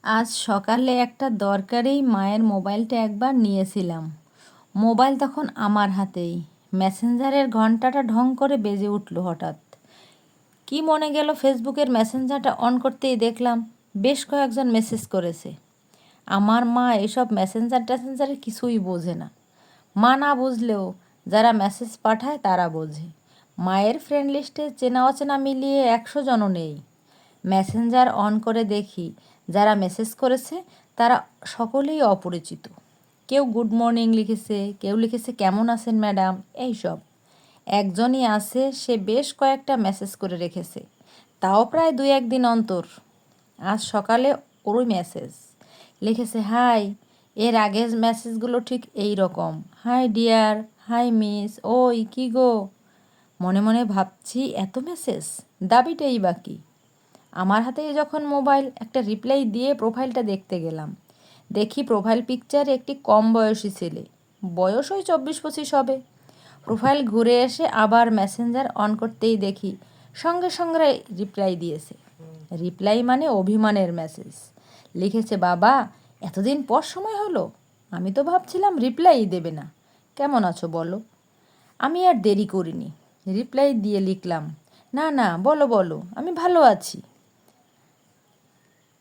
আজ সকালে একটা দরকারেই মায়ের মোবাইলটা একবার নিয়েছিলাম। মোবাইল তখন আমার হাতেই। মেসেঞ্জারের ঘন্টাটা ঢং করে বেজে উঠল হঠাৎ। কি মনে গেল ফেসবুকের মেসেঞ্জারটা অন করতেই দেখলাম বেশ কয়েকজন মেসেজ করেছে। আমার মা এসব মেসেঞ্জার টেসেঞ্জারে কিছুই বোঝে না। মা না বুঝলেও যারা মেসেজ পাঠায় তারা বোঝে। মায়ের ফ্রেন্ড লিস্টে চেনা অচেনা মিলিয়ে 100 জনও নেই। মেসেঞ্জার অন করে দেখি যারা মেসেজ করেছে তারা সকলেই অপরিচিত। কেউ গুড মর্নিং লিখেছে, কেউ লিখেছে কেমন আছেন ম্যাডাম, এইসব। একজনই আছে, সে বেশ কয়েকটা মেসেজ করে রেখেছে, তাও প্রায় 2-1 দিন অন্তর। আজ সকালে ওরই মেসেজ লিখেছে হাই। এর আগের মেসেজগুলো ঠিক এই রকম, হাই ডিয়ার, হাই মিস, ওই কি গো। মনে মনে ভাবছি এত মেসেজ, দাবিটাই বাকি। আমার হাতে যখন মোবাইল, একটা রিপ্লাই দিয়ে প্রোফাইলটা দেখতে গেলাম। দেখি প্রোফাইল পিকচারে একটি কম বয়সী ছেলে, বয়স ওই 24-25 হবে। প্রোফাইল ঘুরে এসে আবার মেসেঞ্জার অন করতেই দেখি সঙ্গে সঙ্গে রিপ্লাই দিয়েছে। রিপ্লাই মানে অভিমানের মেসেজ। লিখেছে, বাবা এতদিন পর সময় হলো, আমি তো ভাবছিলাম রিপ্লাই দেবে না, কেমন আছো বলো। আমি আর দেরি করিনি, রিপ্লাই দিয়ে লিখলাম, না না বলো বলো, আমি ভালো আছি।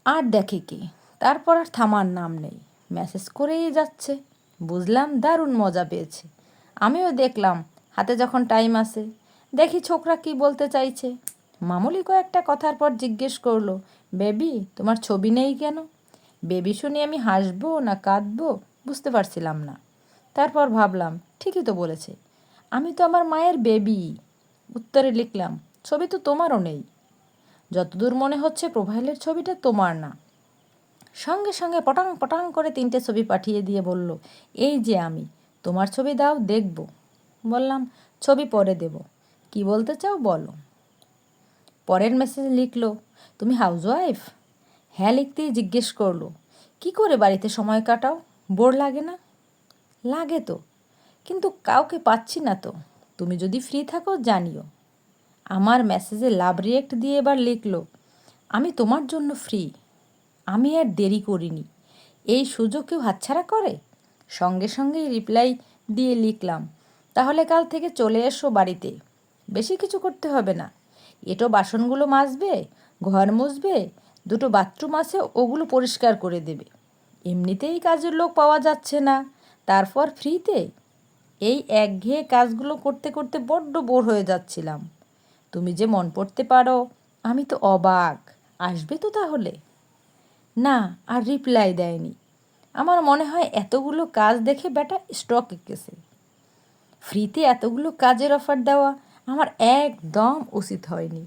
আর দেখে কে, তারপর আর থামার নাম নেই, মেসেজ করেই যাচ্ছে। বুঝলাম দারুণ মজা পেয়েছে। আমিও দেখলাম হাতে যখন টাইম আছে, দেখি ছোকরা কি বলতে চাইছে। মামুলি কয়েকটা কথার পর জিজ্ঞেস করলো, বেবি তোমার ছবি নেই কেন। বেবি শুনে আমি হাসবো না কাঁদবো বুঝতে পারছিলাম না। তারপর ভাবলাম ঠিকই তো বলেছে, আমি তো আমার মায়ের বেবি। উত্তরে লিখলাম, ছবি তো তোমারও নেই, যতদূর মনে হচ্ছে প্রোফাইলের ছবিটা তোমার না। সঙ্গে সঙ্গে পটাং পটাং করে 3টে ছবি পাঠিয়ে দিয়ে বলল, এই যে আমি, তোমার ছবি দাও দেখব। বললাম ছবি পরে দেব, কি বলতে চাও বলো। পরের মেসেজ লিখলো, তুমি হাউসওয়াইফ। হ্যাঁ লিখতেই জিজ্ঞেস করলো, কি করে বাড়িতে সময় কাটাও, বোর লাগে না। লাগে তো, কিন্তু কাউকে পাচ্ছি না তো, তুমি যদি ফ্রি থাকো জানিও। আমার মেসেজে লাভ রিয়েক্ট দিয়ে এবার লিখলো, আমি তোমার জন্য ফ্রি। আমি আর দেরি করিনি, এই সুযোগ কেউ হাতছাড়া করে। সঙ্গে সঙ্গেই রিপ্লাই দিয়ে লিখলাম, তাহলে কাল থেকে চলে এসো বাড়িতে, বেশি কিছু করতে হবে না। এটো বাসনগুলো মাজবে, ঘর মুছবে, 2টো বাথরুম আছে ওগুলো পরিষ্কার করে দেবে। এমনিতেই কাজের লোক পাওয়া যাচ্ছে না, তারপর ফ্রিতে। এই একঘেয়ে কাজগুলো করতে করতে বড্ড বোর হয়ে যাচ্ছিলাম। তুমি যে মন পড়তে পারো, আমি তো অবাক। আসবে তো তাহলে। না, আর রিপ্লাই দেয়নি। আমার মনে হয় এতগুলো কাজ দেখে ব্যাটা স্টক এঁকেছে। ফ্রিতে এতগুলো কাজের অফার দেওয়া আমার একদম উচিত হয়নি।